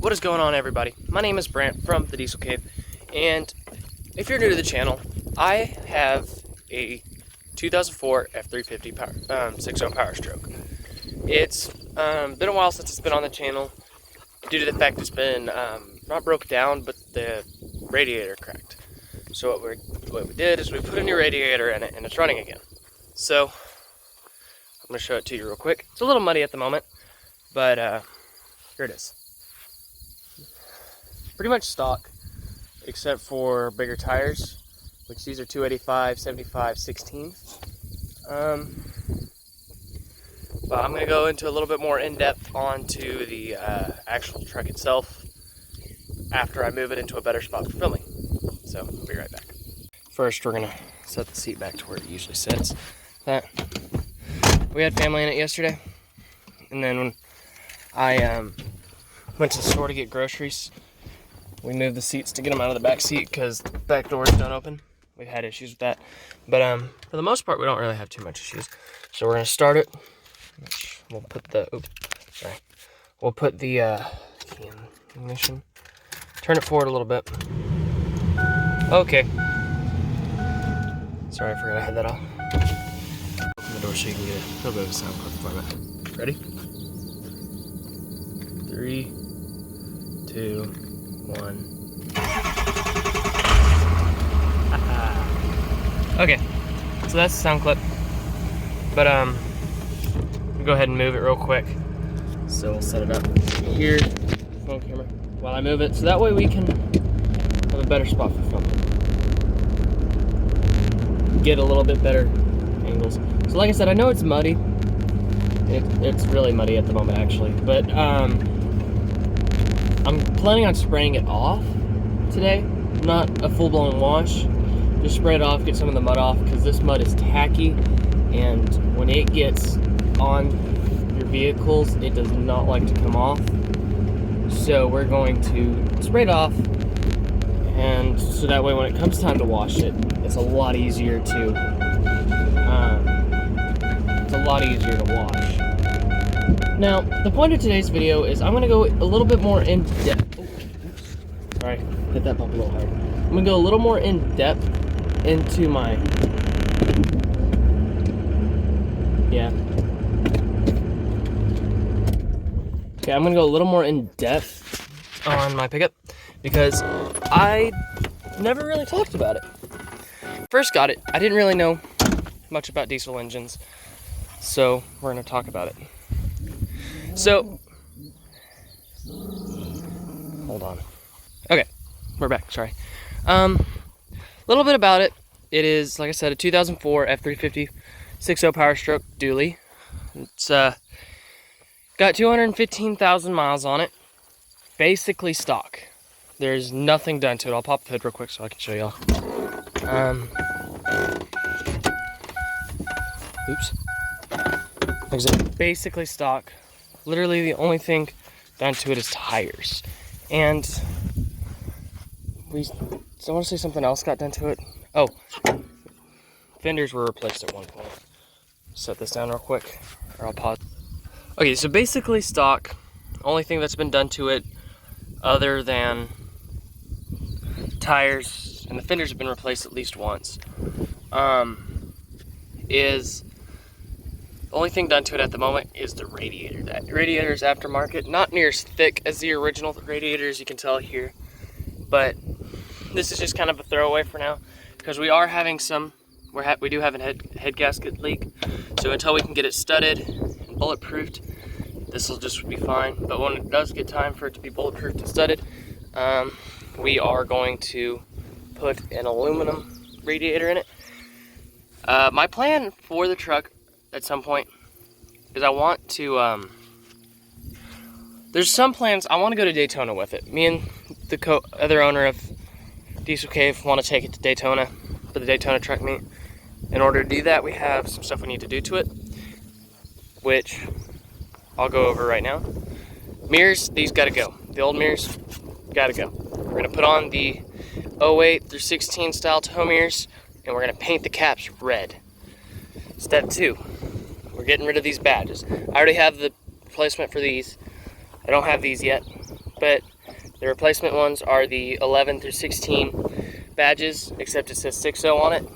What is going on, everybody? My name is Brant from the Diesel Cave, and if you're new to the channel, I have a 2004 F350 power, 6.0 Powerstroke. It's been a while since it's been on the channel due to the fact it's been not broke down, but the radiator cracked. So what we did is we put a new radiator in it, and it's running again. So I'm going to show it to you real quick. It's a little muddy at the moment, but here it is. Pretty much stock, except for bigger tires, which these are 285, 75, 16. But I'm going to go into a little bit more in-depth onto the actual truck itself after I move it into a better spot for filming. So, I'll be right back. First, we're going to set the seat back to where it usually sits. We had family in it yesterday, and then when I went to the store to get groceries, we moved the seats to get them out of the back seat because the back doors don't open. We've had issues with that, but for the most part, we don't really have too much issues. So we're gonna start it. We'll put the We'll put the key in ignition. Turn it forward a little bit. Okay. Sorry, I forgot I had that off. Open the door so you can get a little bit of a sound clip for it. Ready? 3, 2, 1. Okay, so that's the sound clip. But I'll go ahead and move it real quick. So we'll set it up here, phone camera, while I move it, so that way we can have a better spot for filming. Get a little bit better angles. So like I said, I know it's muddy. It's really muddy at the moment, actually, but I'm planning on spraying it off today, not a full-blown wash. Just spray it off, get some of the mud off, because this mud is tacky, and when it gets on your vehicles, it does not like to come off. So we're going to spray it off, and so that way when it comes time to wash it, it's a lot easier to wash. Now, the point of today's video is I'm going to go a little bit more in depth. Sorry, hit that bump a little hard. I'm going to go a little more in depth into my, Okay, I'm going to go a little more in depth on my pickup because I never really talked about it. First got it, I didn't really know much about diesel engines, so we're going to talk about it. So, hold on. Okay, we're back, sorry. Little bit about it. It is, like I said, a 2004 F350 6.0 Powerstroke dually. It's got 215,000 miles on it. Basically stock. There's nothing done to it. I'll pop the hood real quick so I can show y'all. Oops. Like I said, basically stock. Literally the only thing done to it is tires. And I want to say something else got done to it. Oh, fenders were replaced at one point. Set this down real quick, or I'll pause. Okay, so basically stock. Only thing that's been done to it, other than tires, and the fenders have been replaced at least once, is the only thing done to it at the moment is the radiator. That radiator is aftermarket, not near as thick as the original radiator, as you can tell here, but this is just kind of a throwaway for now, because we are having we do have a head gasket leak. So until we can get it studded and bulletproofed, this will just be fine. But when it does get time for it to be bulletproofed and studded, we are going to put an aluminum radiator in it. My plan for the truck at some point is I want to, there's some plans, I want to go to Daytona with it. Me and the other owner of Diesel Cave want to take it to Daytona for the Daytona truck meet. In order to do that, we have some stuff we need to do to it, which I'll go over right now. Mirrors, these gotta go. The old mirrors, gotta go. We're gonna put on the 08 through 16 style tow mirrors, and we're gonna paint the caps red. Step 2, we're getting rid of these badges. I already have the replacement for these. I don't have these yet, but The replacement ones are the 11 through 16 badges, except it says 6.0 on it,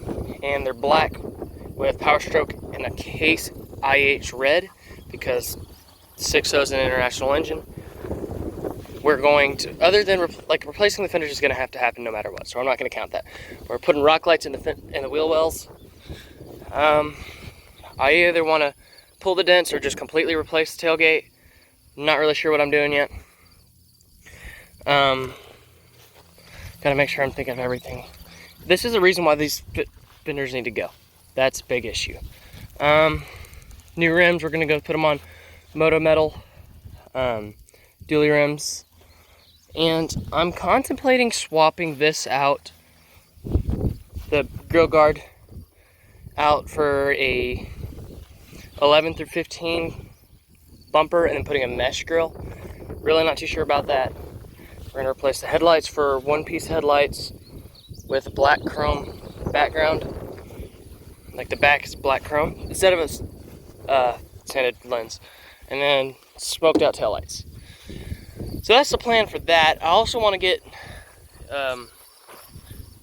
and they're black with Powerstroke in a case IH red, because 6.0 is an international engine. We're going to, other than replacing the fenders is going to have to happen no matter what, so I'm not going to count that. We're putting rock lights in the wheel wells. I either want to pull the dents or just completely replace the tailgate. Not really sure what I'm doing yet. Gotta make sure I'm thinking of everything. This is the reason why these fenders need to go. That's a big issue. New rims, we're gonna go put them on Moto Metal dually rims. And I'm contemplating swapping this out, the grill guard out, for a 11 through 15 bumper, and then putting a mesh grill. Really not too sure about that. We're gonna replace the headlights for one-piece headlights with a black chrome background. Like the back is black chrome instead of a sanded lens, and then smoked out taillights. So that's the plan for that. I also want to get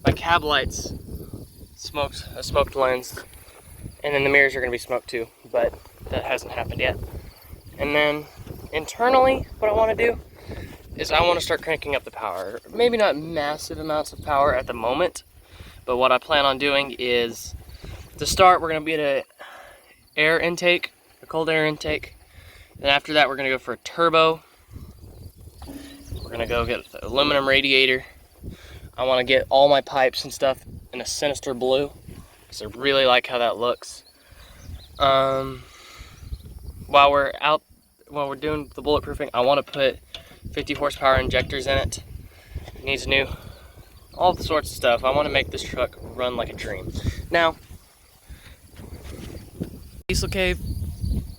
my cab lights smoked lens, and then the mirrors are going to be smoked too, but that hasn't happened yet. And then internally, what I want to do is I want to start cranking up the power. Maybe not massive amounts of power at the moment, but what I plan on doing is, to start, we're going to be at a air intake, a cold air intake. Then after that, we're going to go for a turbo. We're going to go get the aluminum radiator. I want to get all my pipes and stuff in a sinister blue, because I really like how that looks. While we're doing the bulletproofing, I want to put 50 horsepower injectors in it. It needs new, all sorts of stuff. I want to make this truck run like a dream. Now, diesel cave,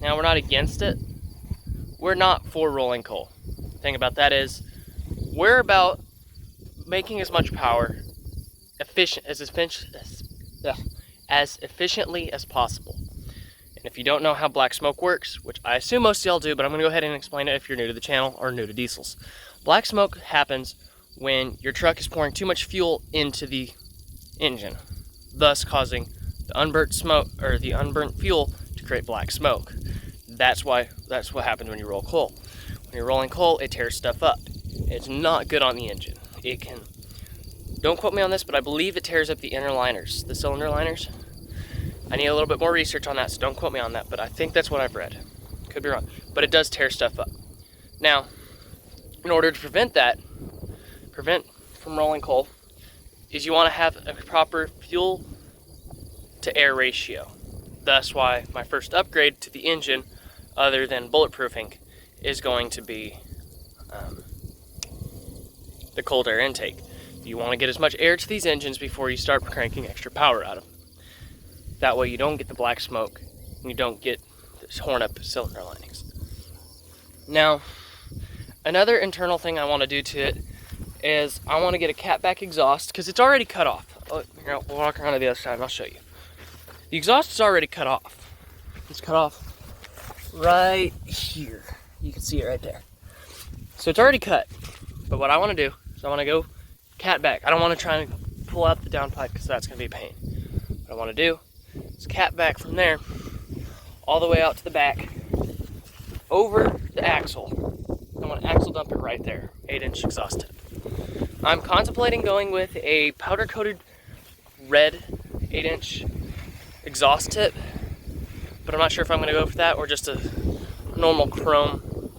now we're not against it. We're not for rolling coal. The thing about that is, we're about making as much power as efficiently as possible. And if you don't know how black smoke works, which I assume most of y'all do, but I'm going to go ahead and explain it if you're new to the channel or new to diesels. Black smoke happens when your truck is pouring too much fuel into the engine, thus causing the unburnt smoke, or the unburnt fuel, to create black smoke. That's what happens when you roll coal. When you're rolling coal, it tears stuff up. It's not good on the engine. It can, don't quote me on this, but I believe it tears up the inner liners, the cylinder liners. I need a little bit more research on that, so don't quote me on that, but I think that's what I've read. Could be wrong, but it does tear stuff up. Now, in order to prevent from rolling coal, is you want to have a proper fuel to air ratio. That's why my first upgrade to the engine, other than bulletproofing, is going to be the cold air intake. You want to get as much air to these engines before you start cranking extra power out of them. That way you don't get the black smoke and you don't get this torn up cylinder linings. Now, another internal thing I want to do to it is I want to get a catback exhaust, because it's already cut off. Here, we'll walk around to the other side and I'll show you. The exhaust is already cut off. It's cut off right here. You can see it right there. So it's already cut. But what I want to do is I want to go catback. I don't want to try and pull out the downpipe, because that's going to be a pain. What I want to do is catback from there all the way out to the back over the axle. I want to axle dump it right there, 8-inch exhaust tip. I'm contemplating going with a powder coated red 8-inch exhaust tip, but I'm not sure if I'm going to go for that or just a normal chrome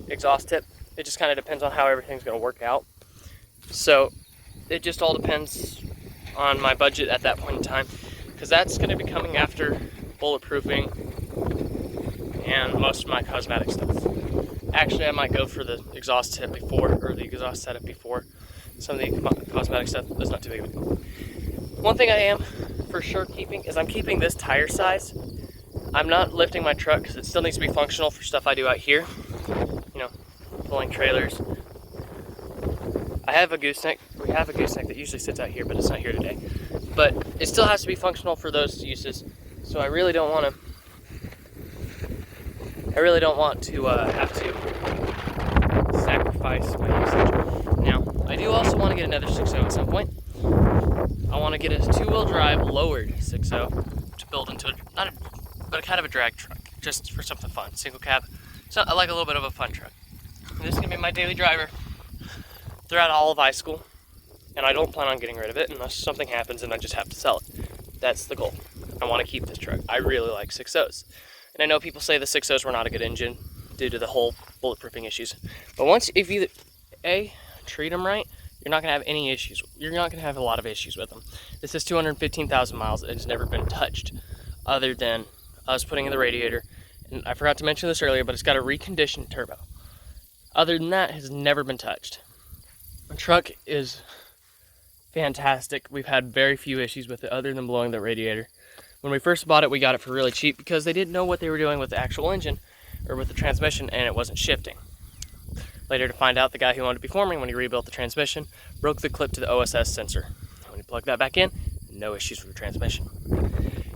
exhaust tip. It just kind of depends on how everything's going to work out. So it just all depends on my budget at that point in time, because that's going to be coming after bulletproofing and most of my cosmetic stuff. Actually, I might go for the exhaust tip before, or the exhaust setup before. Some of the cosmetic stuff is not too big of a deal. One thing I am for sure keeping is I'm keeping this tire size. I'm not lifting my truck because it still needs to be functional for stuff I do out here. You know, pulling trailers. I have a gooseneck. We have a gooseneck that usually sits out here, but it's not here today. But it still has to be functional for those uses. So I really don't want to. Have to sacrifice my usage. I do also want to get another 6.0 at some point. I want to get a 2-wheel drive lowered 6.0 to build into but kind of a drag truck, just for something fun, single cab. So I like a little bit of a fun truck. And this is gonna be my daily driver throughout all of high school, and I don't plan on getting rid of it unless something happens and I just have to sell it. That's the goal. I want to keep this truck. I really like 6.0s, and I know people say the 6.0s were not a good engine due to the whole bulletproofing issues. But if you treat them right, you're not gonna have any issues. You're not gonna have a lot of issues with them. This is 215,000 miles. It has never been touched, other than us putting in the radiator. And I forgot to mention this earlier, but it's got a reconditioned turbo. Other than that, it has never been touched. The truck is fantastic. We've had very few issues with it other than blowing the radiator. When we first bought it, we got it for really cheap because they didn't know what they were doing with the actual engine or with the transmission, and it wasn't shifting. Later to find out, the guy who owned it before me, when he rebuilt the transmission, broke the clip to the OSS sensor. When you plug that back in, no issues with the transmission.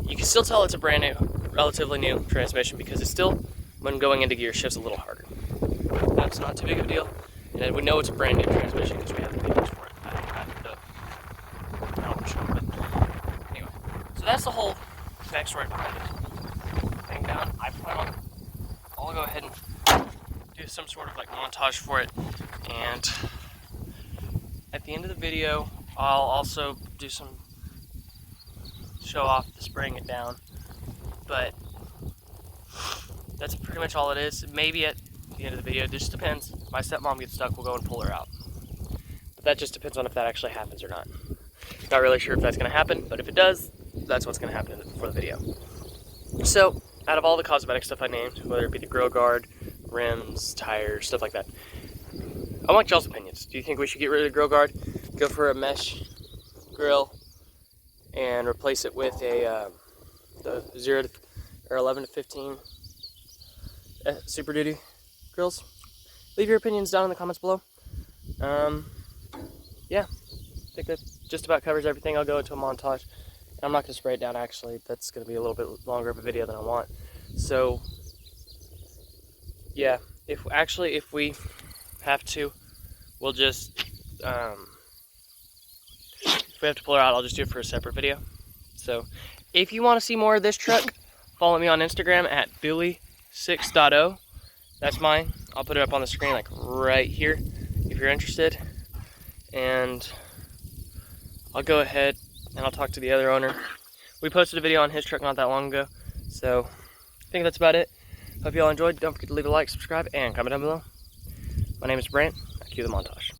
You can still tell it's a brand new, relatively new transmission because it's still, when going into gear, shifts a little harder. That's not too big of a deal. And we know it's a brand new transmission because we have the videos for it. I don't show it, but anyway. So that's the whole backstory behind it. Hang down. I'll go ahead and do some sort of like montage for it, and at the end of the video I'll also do some show off the spraying it down, but that's pretty much all it is. Maybe at the end of the video, it just depends. My stepmom gets stuck, we'll go and pull her out, but that just depends on if that actually happens or not. Not really sure if that's going to happen, but if it does, that's what's going to happen for the video. So out of all the cosmetic stuff I named, whether it be the grill guard, rims, tires, stuff like that, I want y'all's opinions. Do you think we should get rid of the grill guard, go for a mesh grill, and replace it with the 11 to 15 Super Duty grills? Leave your opinions down in the comments below. Yeah, I think that just about covers everything. I'll go into a montage. I'm not going to spray it down, actually. That's going to be a little bit longer of a video than I want. So yeah, if we have to, we'll just, if we have to pull her out, I'll just do it for a separate video. So if you want to see more of this truck, follow me on Instagram at Billy6.0. That's mine. I'll put it up on the screen like right here if you're interested. And I'll go ahead and I'll talk to the other owner. We posted a video on his truck not that long ago. So I think that's about it. Hope you all enjoyed. Don't forget to leave a like, subscribe, and comment down below. My name is Brant. I cue the montage.